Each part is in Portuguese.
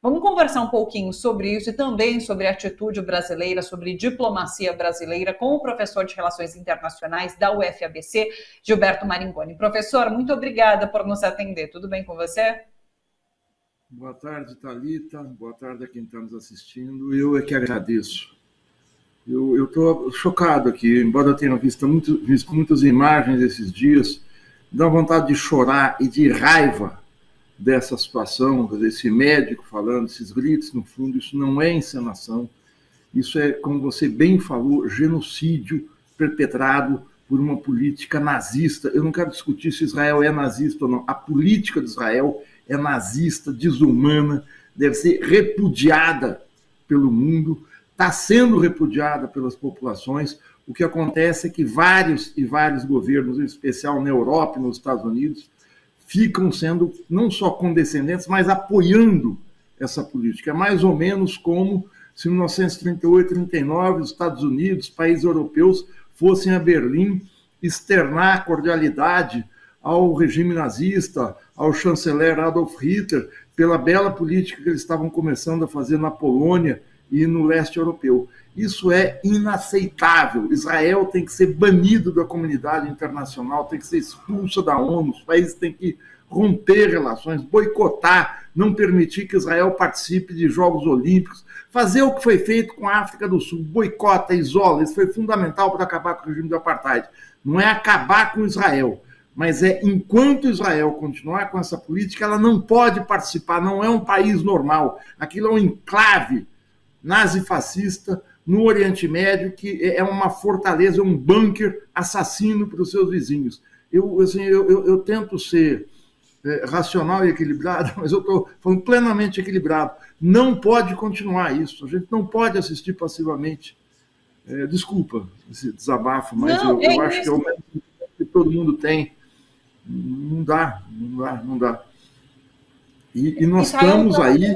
Vamos conversar um pouquinho sobre isso e também sobre a atitude brasileira, sobre diplomacia brasileira, com o professor de Relações Internacionais da UFABC, Gilberto Maringoni. Professor, muito obrigada por nos atender. Tudo bem com você? Boa tarde, Thalita. Boa tarde a quem está nos assistindo. Eu é que agradeço. Eu estou chocado aqui, embora eu tenha visto muitas imagens esses dias, dá vontade de chorar e de raiva dessa situação, desse médico falando, esses gritos no fundo. Isso não é encenação, isso é, como você bem falou, genocídio perpetrado por uma política nazista. Eu não quero discutir se Israel é nazista ou não. A política de Israel é nazista, desumana, deve ser repudiada pelo mundo, está sendo repudiada pelas populações. O que acontece é que vários governos, em especial na Europa e nos Estados Unidos, ficam sendo não só condescendentes, mas apoiando essa política. É mais ou menos como se em 1938, 1939, os Estados Unidos, países europeus, fossem a Berlim externar cordialidade ao regime nazista, ao chanceler Adolf Hitler, pela bela política que eles estavam começando a fazer na Polônia e no leste europeu. Isso é inaceitável. Israel tem que ser banido da comunidade internacional, tem que ser expulso da ONU, os países têm que romper relações, boicotar, não permitir que Israel participe de Jogos Olímpicos, fazer o que foi feito com a África do Sul, boicota, isola. Isso foi fundamental para acabar com o regime do apartheid. Não é acabar com Israel, mas é, enquanto Israel continuar com essa política, ela não pode participar, não é um país normal. Aquilo é um enclave nazifascista no Oriente Médio, que é uma fortaleza, um bunker assassino para os seus vizinhos. Eu tento ser racional e equilibrado, mas eu estou falando plenamente equilibrado. Não pode continuar isso, a gente não pode assistir passivamente. Desculpa esse desabafo, mas não, eu acho que é o que todo mundo tem. Não dá. E nós estamos aí...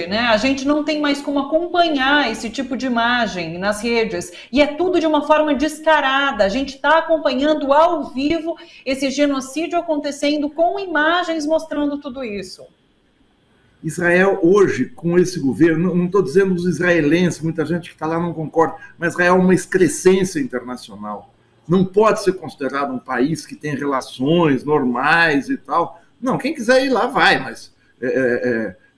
Né? A gente não tem mais como acompanhar esse tipo de imagem nas redes, e é tudo de uma forma descarada. A gente está acompanhando ao vivo esse genocídio acontecendo com imagens mostrando tudo isso. Israel hoje, com esse governo, não estou dizendo os israelenses, muita gente que está lá não concorda, mas Israel é uma excrescência internacional. Não pode ser considerado um país que tem relações normais e tal. Não, quem quiser ir lá vai, mas...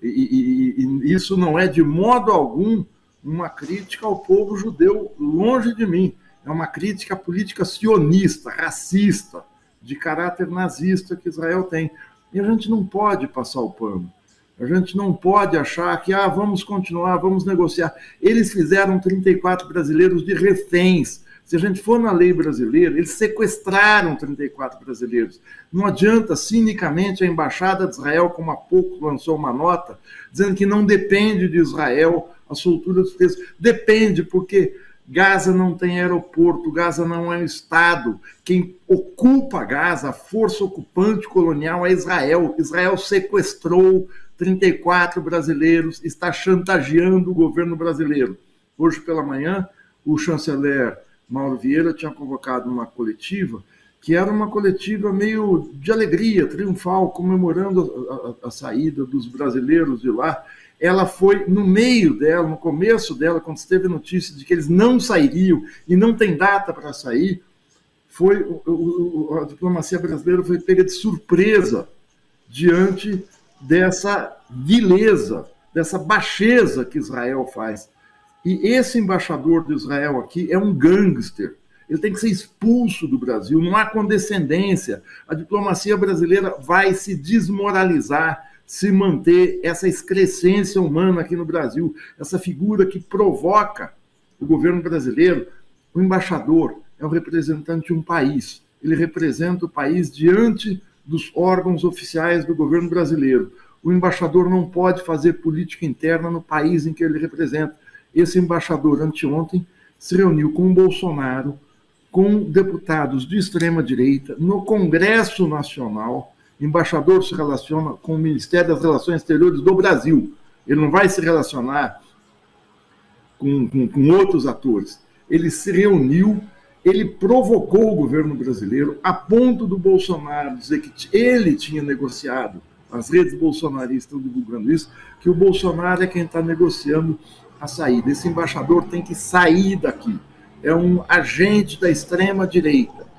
E isso não é de modo algum uma crítica ao povo judeu, longe de mim. É uma crítica à política sionista, racista, de caráter nazista que Israel tem. E a gente não pode passar o pano. A gente não pode achar que vamos continuar, vamos negociar. Eles fizeram 34 brasileiros de reféns. Se a gente for na lei brasileira, eles sequestraram 34 brasileiros. Não adianta, cinicamente, a Embaixada de Israel, como há pouco lançou uma nota, dizendo que não depende de Israel a soltura dos presos. Depende, porque Gaza não tem aeroporto, Gaza não é um Estado. Quem ocupa Gaza, a força ocupante colonial, é Israel. Israel sequestrou 34 brasileiros, está chantageando o governo brasileiro. Hoje pela manhã, o chanceler Mauro Vieira tinha convocado uma coletiva, que era uma coletiva meio de alegria, triunfal, comemorando a saída dos brasileiros de lá. Ela foi no meio dela, no começo dela, quando se teve notícia de que eles não sairiam e não tem data para sair, a diplomacia brasileira foi pega de surpresa diante dessa vileza, dessa baixeza que Israel faz. E esse embaixador de Israel aqui é um gangster. Ele tem que ser expulso do Brasil. Não há condescendência. A diplomacia brasileira vai se desmoralizar se manter essa excrescência humana aqui no Brasil, essa figura que provoca o governo brasileiro. O embaixador é o representante de um país. Ele representa o país diante dos órgãos oficiais do governo brasileiro. O embaixador não pode fazer política interna no país em que ele representa. Esse embaixador, anteontem, se reuniu com o Bolsonaro, com deputados de extrema-direita, no Congresso Nacional. O embaixador se relaciona com o Ministério das Relações Exteriores do Brasil. Ele não vai se relacionar com outros atores. Ele se reuniu, ele provocou o governo brasileiro a ponto do Bolsonaro dizer que ele tinha negociado as redes bolsonaristas estão divulgando isso, que o Bolsonaro é quem está negociando a saída. Esse embaixador tem que sair daqui. É um agente da extrema-direita.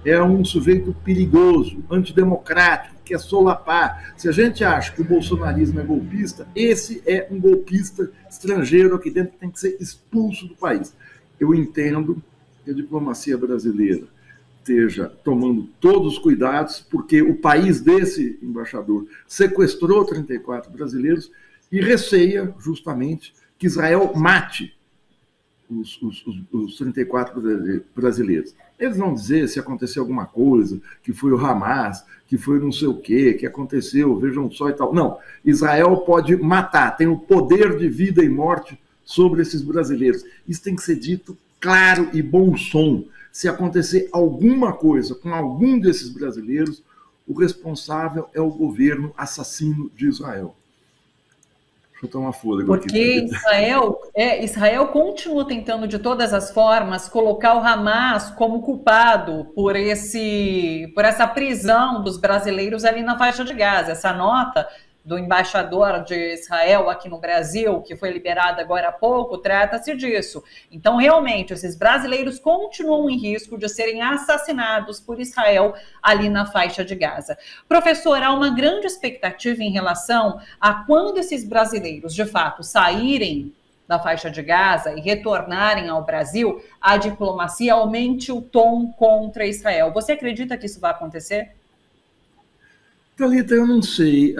É um sujeito perigoso, antidemocrático, que quer solapar. Se a gente acha que o bolsonarismo é golpista, esse é um golpista estrangeiro aqui dentro que tem que ser expulso do país. Eu entendo que a diplomacia brasileira esteja tomando todos os cuidados, porque o país desse embaixador sequestrou 34 brasileiros e receia, justamente, que Israel mate os 34 brasileiros. Eles vão dizer se aconteceu alguma coisa, que foi o Hamas, que foi não sei o quê, que aconteceu, vejam só e tal. Não, Israel pode matar, tem o poder de vida e morte sobre esses brasileiros. Isso tem que ser dito claro e bom som. Se acontecer alguma coisa com algum desses brasileiros, o responsável é o governo assassino de Israel. Deixa eu tomar fôlego aqui. Porque Israel continua tentando, de todas as formas, colocar o Hamas como culpado por essa prisão dos brasileiros ali na faixa de Gaza. Essa nota do embaixador de Israel aqui no Brasil, que foi liberada agora há pouco, trata-se disso. Então, realmente, esses brasileiros continuam em risco de serem assassinados por Israel ali na faixa de Gaza. Professor, há uma grande expectativa em relação a quando esses brasileiros, de fato, saírem da faixa de Gaza e retornarem ao Brasil, a diplomacia aumente o tom contra Israel. Você acredita que isso vai acontecer? Thalita, eu não sei.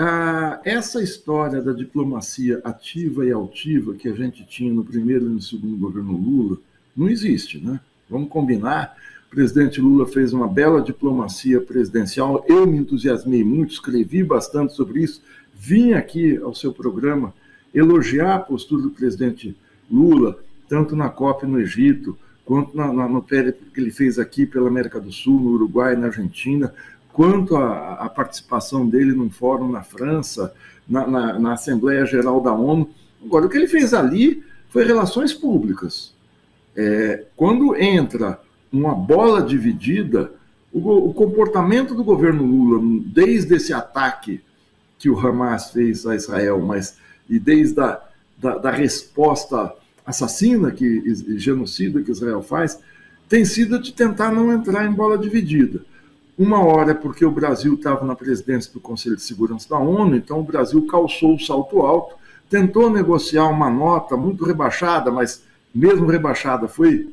Essa história da diplomacia ativa e altiva que a gente tinha no primeiro e no segundo governo Lula não existe, né? Vamos combinar. O presidente Lula fez uma bela diplomacia presidencial. Eu me entusiasmei muito, escrevi bastante sobre isso. Vim aqui ao seu programa elogiar a postura do presidente Lula, tanto na COP no Egito, quanto no périplo que ele fez aqui pela América do Sul, no Uruguai, na Argentina, quanto à participação dele num fórum na França, na Assembleia Geral da ONU. Agora, o que ele fez ali foi relações públicas. Quando entra uma bola dividida, o comportamento do governo Lula, desde esse ataque que o Hamas fez a Israel, e desde a resposta assassina, genocida que Israel faz, tem sido de tentar não entrar em bola dividida. Uma hora é porque o Brasil estava na presidência do Conselho de Segurança da ONU, então o Brasil calçou o salto alto, tentou negociar uma nota muito rebaixada, mas mesmo rebaixada foi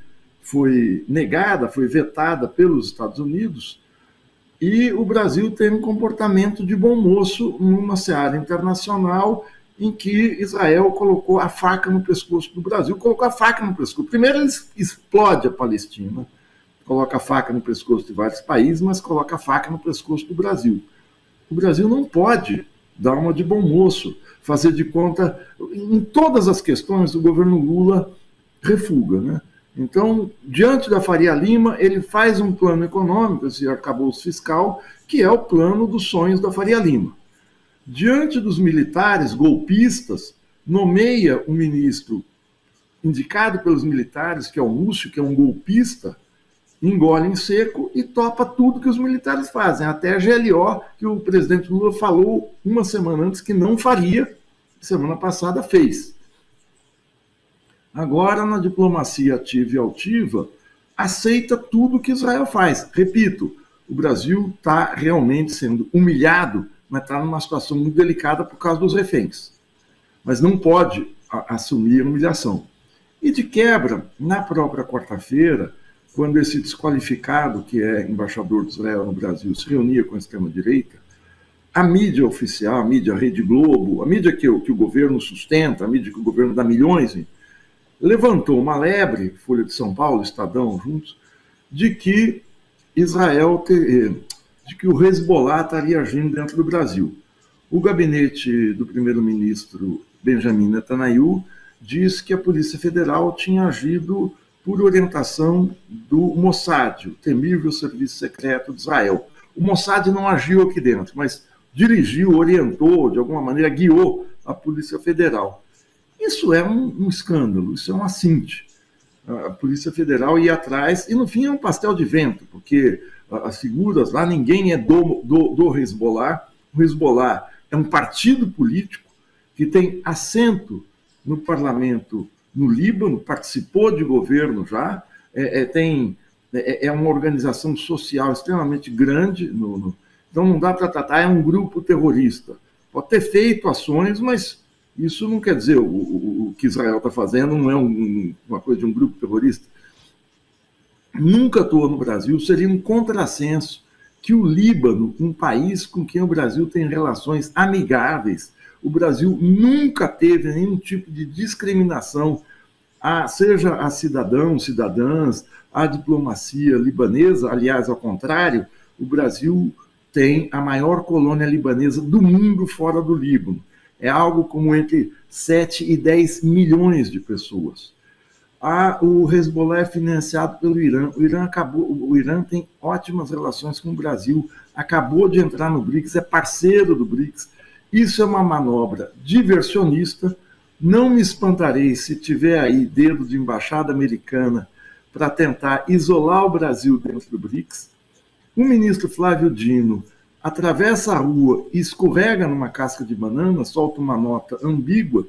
negada, foi vetada pelos Estados Unidos, e o Brasil tem um comportamento de bom moço numa seara internacional em que Israel colocou a faca no pescoço do Brasil, colocou a faca no pescoço. Primeiro ele explode a Palestina, coloca a faca no pescoço de vários países, mas coloca a faca no pescoço do Brasil. O Brasil não pode dar uma de bom moço, fazer de conta. Em todas as questões, o governo Lula refuga, né? Então, diante da Faria Lima, ele faz um plano econômico, esse arcabouço fiscal, que é o plano dos sonhos da Faria Lima. Diante dos militares golpistas, nomeia um ministro indicado pelos militares, que é o Múcio, que é um golpista, engole em seco e topa tudo que os militares fazem, até a GLO, que o presidente Lula falou uma semana antes que não faria, semana passada fez. Agora, na diplomacia ativa e altiva, aceita tudo que Israel faz. Repito, o Brasil está realmente sendo humilhado, mas está numa situação muito delicada por causa dos reféns. Mas não pode assumir humilhação. E de quebra, na própria quarta-feira, quando esse desqualificado, que é embaixador de Israel no Brasil, se reunia com a extrema-direita, a mídia oficial, a mídia Rede Globo, a mídia que o governo sustenta, a mídia que o governo dá milhões, levantou uma lebre, Folha de São Paulo, Estadão, juntos, de que de que o Hezbollah estaria agindo dentro do Brasil. O gabinete do primeiro-ministro Benjamin Netanyahu diz que a Polícia Federal tinha agido por orientação do Mossad, o temível serviço secreto de Israel. O Mossad não agiu aqui dentro, mas dirigiu, orientou, de alguma maneira guiou a Polícia Federal. Isso é um escândalo, isso é um assinte. A Polícia Federal ia atrás, e no fim é um pastel de vento, porque as figuras lá, ninguém é do Hezbollah. O Hezbollah é um partido político que tem assento no parlamento no Líbano, participou de governo já, é uma organização social extremamente grande, então não dá para tratar, é um grupo terrorista. Pode ter feito ações, mas isso não quer dizer o que Israel está fazendo não é uma coisa de um grupo terrorista. Nunca atuou no Brasil, seria um contrassenso que o Líbano, um país com quem o Brasil tem relações amigáveis, o Brasil nunca teve nenhum tipo de discriminação, seja a cidadãos, cidadãs, a diplomacia libanesa, aliás, ao contrário, o Brasil tem a maior colônia libanesa do mundo fora do Líbano. É algo como entre 7 e 10 milhões de pessoas. O Hezbollah é financiado pelo Irã. O Irã tem ótimas relações com o Brasil, acabou de entrar no BRICS, é parceiro do BRICS. Isso é uma manobra diversionista. Não me espantarei se tiver aí dedo de embaixada americana para tentar isolar o Brasil dentro do BRICS. O ministro Flávio Dino atravessa a rua e escorrega numa casca de banana, solta uma nota ambígua,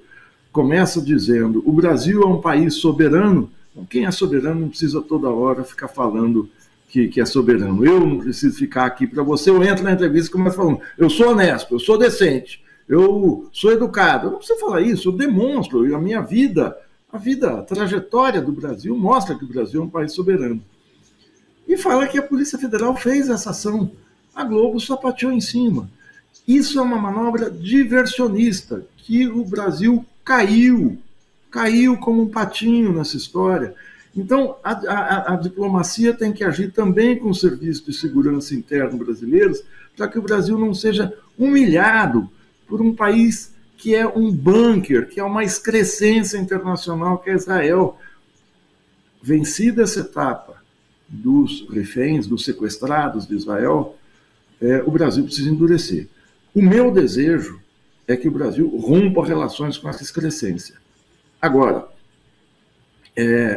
começa dizendo: o Brasil é um país soberano. Então, quem é soberano não precisa toda hora ficar falando que é soberano. Eu não preciso ficar aqui para você. Eu entro na entrevista e começo falando: eu sou honesto, eu sou decente, eu sou educado. Eu não preciso falar isso, eu demonstro. A minha vida, a trajetória do Brasil mostra que o Brasil é um país soberano. E fala que a Polícia Federal fez essa ação. A Globo sapateou em cima. Isso é uma manobra diversionista, que o Brasil caiu como um patinho nessa história. Então, a diplomacia tem que agir também com o Serviço de Segurança Interno brasileiros, para que o Brasil não seja humilhado por um país que é um bunker, que é uma excrescência internacional, que é Israel. Vencida essa etapa dos reféns, dos sequestrados de Israel, o Brasil precisa endurecer. O meu desejo é que o Brasil rompa relações com essa excrescência. Agora,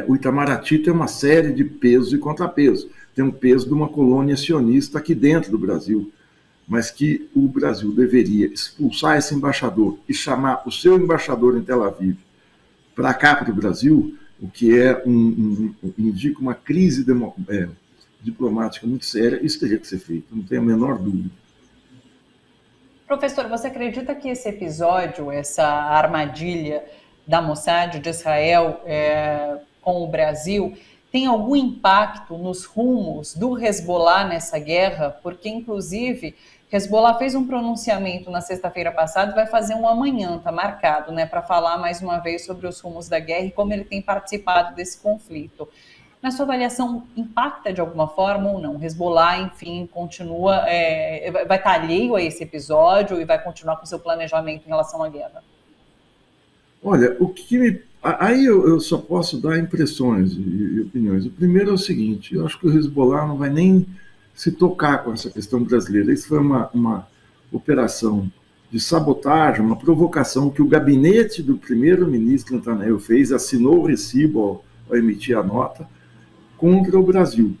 o Itamaraty tem uma série de pesos e contrapesos. Tem um peso de uma colônia sionista aqui dentro do Brasil, mas que o Brasil deveria expulsar esse embaixador e chamar o seu embaixador em Tel Aviv para cá, para o Brasil, o que indica uma crise diplomática muito séria. Isso teria que ser feito, não tenho a menor dúvida. Professor, você acredita que esse episódio, essa armadilha da Mossad de Israel com o Brasil, tem algum impacto nos rumos do Hezbollah nessa guerra? Porque, inclusive, Hezbollah fez um pronunciamento na sexta-feira passada e vai fazer um amanhã, está marcado, né, para falar mais uma vez sobre os rumos da guerra e como ele tem participado desse conflito. Na sua avaliação, impacta de alguma forma ou não? O Hezbollah, enfim, continua, vai estar alheio a esse episódio e vai continuar com seu planejamento em relação à guerra? Olha, aí eu só posso dar impressões e opiniões. O primeiro é o seguinte: eu acho que o Hezbollah não vai nem se tocar com essa questão brasileira. Isso foi uma operação de sabotagem, uma provocação que o gabinete do primeiro-ministro Netanyahu fez, assinou o recibo ao emitir a nota, contra o Brasil.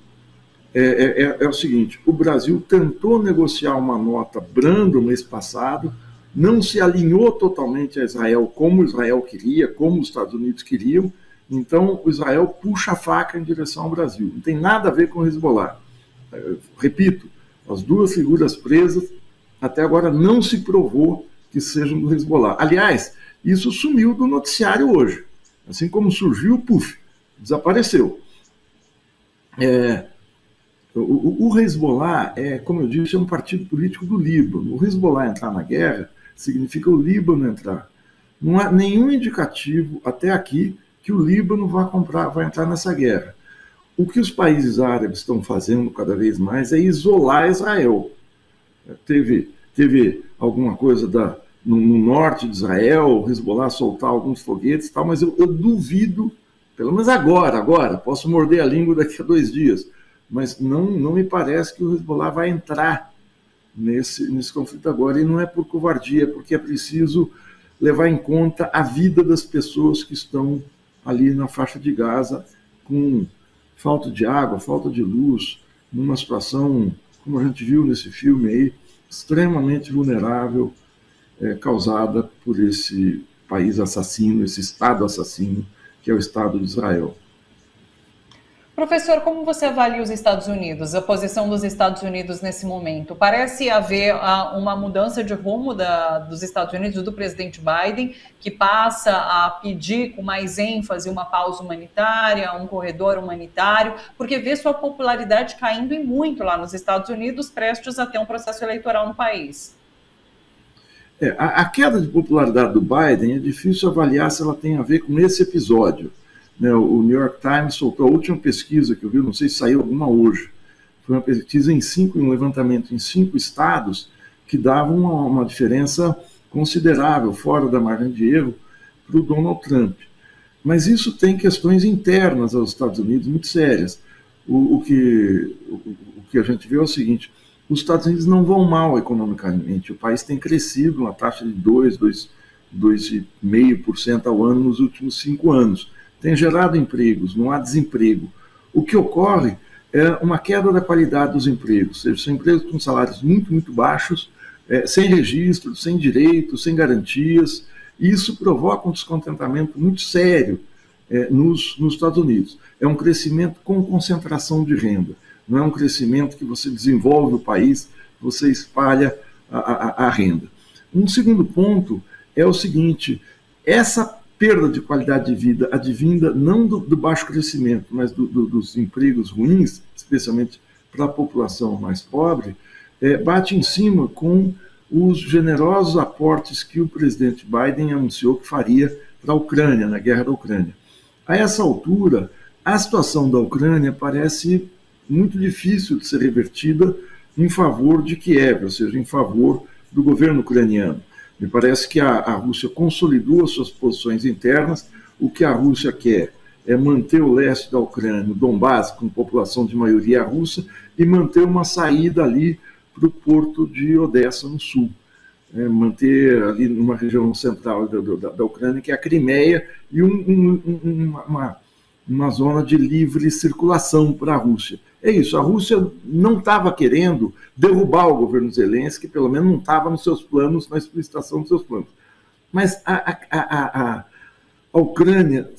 É o seguinte: o Brasil tentou negociar uma nota branda no mês passado, não se alinhou totalmente a Israel como Israel queria, como os Estados Unidos queriam, então o Israel puxa a faca em direção ao Brasil. Não tem nada a ver com o Hezbollah. Repito, as duas figuras presas até agora não se provou que sejam do Hezbollah. Aliás, isso sumiu do noticiário hoje. Assim como surgiu, desapareceu. O Hezbollah, como eu disse, é um partido político do Líbano. O Hezbollah entrar na guerra significa o Líbano entrar. Não há nenhum indicativo até aqui que o Líbano vai entrar nessa guerra. O que os países árabes estão fazendo cada vez mais é isolar Israel. Teve alguma coisa no norte de Israel, o Hezbollah soltar alguns foguetes e tal, mas eu duvido, pelo menos agora, posso morder a língua daqui a 2 dias, mas não me parece que o Hezbollah vai entrar nesse conflito agora, e não é por covardia, é porque é preciso levar em conta a vida das pessoas que estão ali na faixa de Gaza, com falta de água, falta de luz, numa situação, como a gente viu nesse filme aí, extremamente vulnerável. causada por esse país assassino, esse Estado assassino, que é o Estado de Israel. Professor, como você avalia os Estados Unidos, a posição dos Estados Unidos nesse momento? Parece haver uma mudança de rumo dos Estados Unidos, do presidente Biden, que passa a pedir com mais ênfase uma pausa humanitária, um corredor humanitário, porque vê sua popularidade caindo e muito lá nos Estados Unidos, prestes a ter um processo eleitoral no país. A queda de popularidade do Biden é difícil avaliar se ela tem a ver com esse episódio. O New York Times soltou a última pesquisa que eu vi, não sei se saiu alguma hoje. Foi uma pesquisa um levantamento em 5 estados que dava uma diferença considerável, fora da margem de erro, para o Donald Trump. Mas isso tem questões internas aos Estados Unidos muito sérias. O que a gente vê é o seguinte: os Estados Unidos não vão mal economicamente. O país tem crescido uma taxa de 2,5% ao ano nos últimos 5 anos. Tem gerado empregos, não há desemprego. O que ocorre é uma queda da qualidade dos empregos, ou seja, são empregos com salários muito, muito baixos, sem registro, sem direitos, sem garantias, e isso provoca um descontentamento muito sério nos Estados Unidos. É um crescimento com concentração de renda, não é um crescimento que você desenvolve o país, você espalha a renda. Um segundo ponto é o seguinte: essa perda de qualidade de vida advinda não do baixo crescimento, mas dos empregos ruins, especialmente para a população mais pobre, bate em cima com os generosos aportes que o presidente Biden anunciou que faria para a Ucrânia, na guerra da Ucrânia. A essa altura, a situação da Ucrânia parece muito difícil de ser revertida em favor de Kiev, ou seja, em favor do governo ucraniano. Me parece que a Rússia consolidou as suas posições internas. O que a Rússia quer é manter o leste da Ucrânia, o Donbás, com população de maioria russa, e manter uma saída ali para o porto de Odessa, no sul. Manter ali numa região central da Ucrânia, que é a Crimeia, e uma zona de livre circulação para a Rússia. É isso, a Rússia não estava querendo derrubar o governo Zelensky, pelo menos não estava nos seus planos, na explicitação dos seus planos. Mas a Ucrânia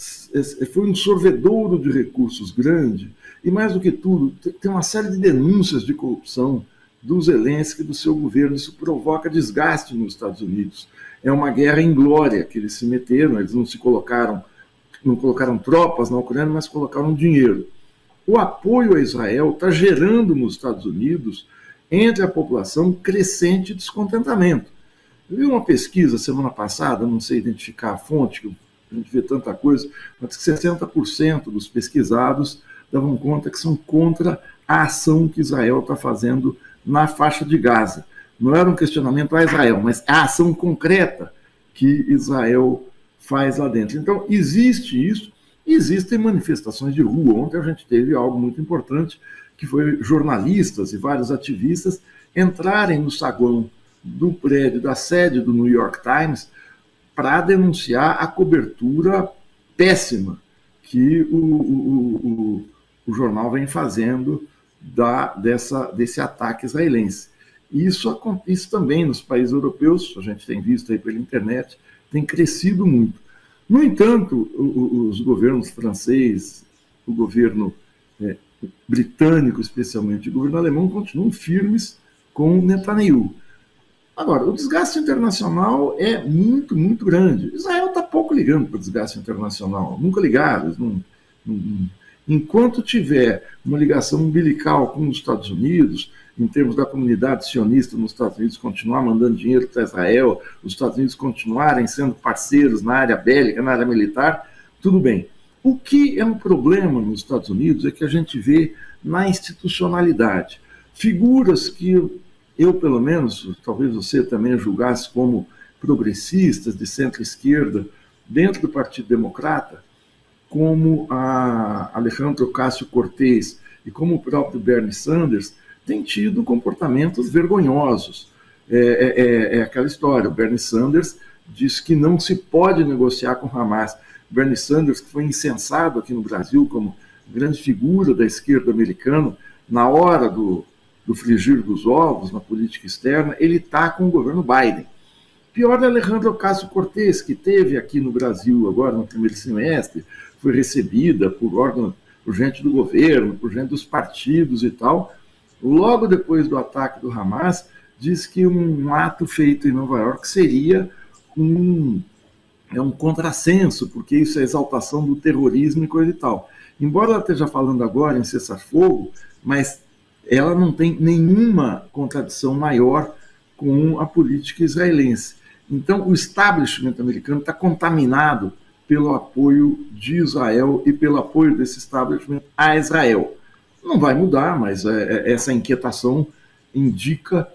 foi um sorvedouro de recursos grande, e mais do que tudo, tem uma série de denúncias de corrupção do Zelensky e do seu governo. Isso provoca desgaste nos Estados Unidos. É uma guerra inglória que eles se meteram, eles não colocaram tropas na Ucrânia, mas colocaram dinheiro. O apoio a Israel está gerando nos Estados Unidos, entre a população, crescente descontentamento. Eu vi uma pesquisa semana passada, não sei identificar a fonte, que a gente vê tanta coisa, mas que 60% dos pesquisados davam conta que são contra a ação que Israel está fazendo na faixa de Gaza. Não era um questionamento a Israel, mas a ação concreta que Israel faz lá dentro. Então, existe isso. Existem manifestações de rua. Ontem a gente teve algo muito importante, que foi jornalistas e vários ativistas entrarem no saguão do prédio da sede do New York Times para denunciar a cobertura péssima que o jornal vem fazendo desse ataque israelense. E isso também nos países europeus, a gente tem visto aí pela internet, tem crescido muito. No entanto, os governos francês, o governo britânico especialmente, e o governo alemão continuam firmes com Netanyahu. Agora, o desgaste internacional é muito, muito grande. Israel está pouco ligando para o desgaste internacional, nunca ligaram. Enquanto tiver uma ligação umbilical com os Estados Unidos, em termos da comunidade sionista nos Estados Unidos continuar mandando dinheiro para Israel, os Estados Unidos continuarem sendo parceiros na área bélica, na área militar, tudo bem. O que é um problema nos Estados Unidos é que a gente vê na institucionalidade figuras que eu, pelo menos, talvez você também julgasse como progressistas de centro-esquerda dentro do Partido Democrata, como a Alejandro Ocasio-Cortez e como o próprio Bernie Sanders, tem tido comportamentos vergonhosos. É aquela história, o Bernie Sanders diz que não se pode negociar com Hamas. Bernie Sanders, que foi incensado aqui no Brasil como grande figura da esquerda americana, na hora do frigir dos ovos, na política externa, ele está com o governo Biden. Pior é Alejandra Ocasio-Cortez, que teve aqui no Brasil agora no primeiro semestre, foi recebida por gente do governo, por gente dos partidos e tal. Logo depois do ataque do Hamas, diz que um ato feito em Nova York seria um contrassenso, porque isso é exaltação do terrorismo e coisa e tal. Embora ela esteja falando agora em cessar-fogo, mas ela não tem nenhuma contradição maior com a política israelense. Então, o establishment americano está contaminado pelo apoio de Israel e pelo apoio desse establishment a Israel. Não vai mudar, mas essa inquietação indica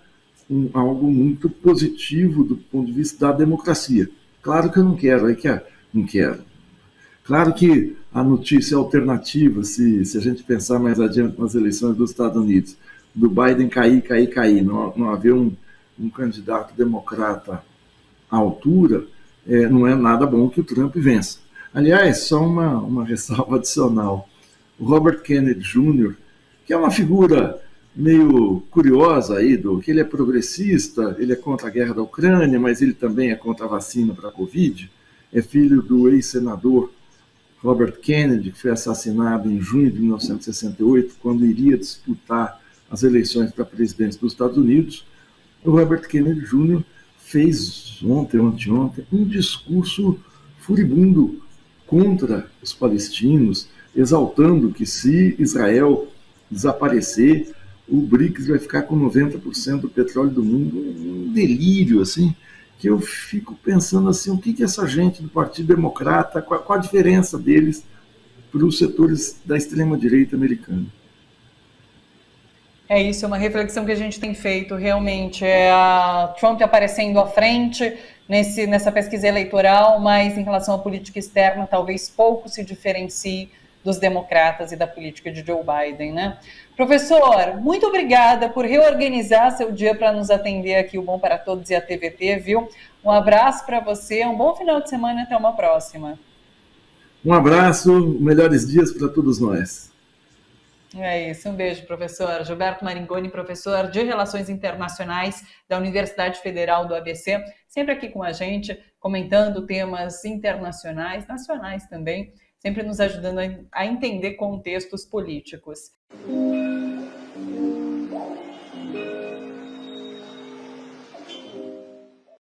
algo muito positivo do ponto de vista da democracia. Claro que eu não quero, não quero. Claro que a notícia alternativa, se a gente pensar mais adiante nas eleições dos Estados Unidos, do Biden cair, não haver um candidato democrata à altura, não é nada bom que o Trump vença. Aliás, só uma ressalva adicional. O Robert Kennedy Jr., que é uma figura meio curiosa aí, que ele é progressista, ele é contra a guerra da Ucrânia, mas ele também é contra a vacina para a Covid, é filho do ex-senador Robert Kennedy, que foi assassinado em junho de 1968, quando iria disputar as eleições para presidente dos Estados Unidos. O Robert Kennedy Jr. fez anteontem, um discurso furibundo contra os palestinos, exaltando que se Israel desaparecer, o BRICS vai ficar com 90% do petróleo do mundo, um delírio, assim, que eu fico pensando assim, o que essa gente do Partido Democrata, qual a diferença deles para os setores da extrema-direita americana? É isso, é uma reflexão que a gente tem feito, realmente, a Trump aparecendo à frente nessa pesquisa eleitoral, mas em relação à política externa, talvez pouco se diferencie dos democratas e da política de Joe Biden, né? Professor, muito obrigada por reorganizar seu dia para nos atender aqui, o Bom para Todos e a TVT, viu? Um abraço para você, um bom final de semana e até uma próxima. Um abraço, melhores dias para todos nós. É isso, um beijo, professor. Gilberto Maringoni, professor de Relações Internacionais da Universidade Federal do ABC, sempre aqui com a gente, comentando temas internacionais, nacionais também, sempre nos ajudando a entender contextos políticos.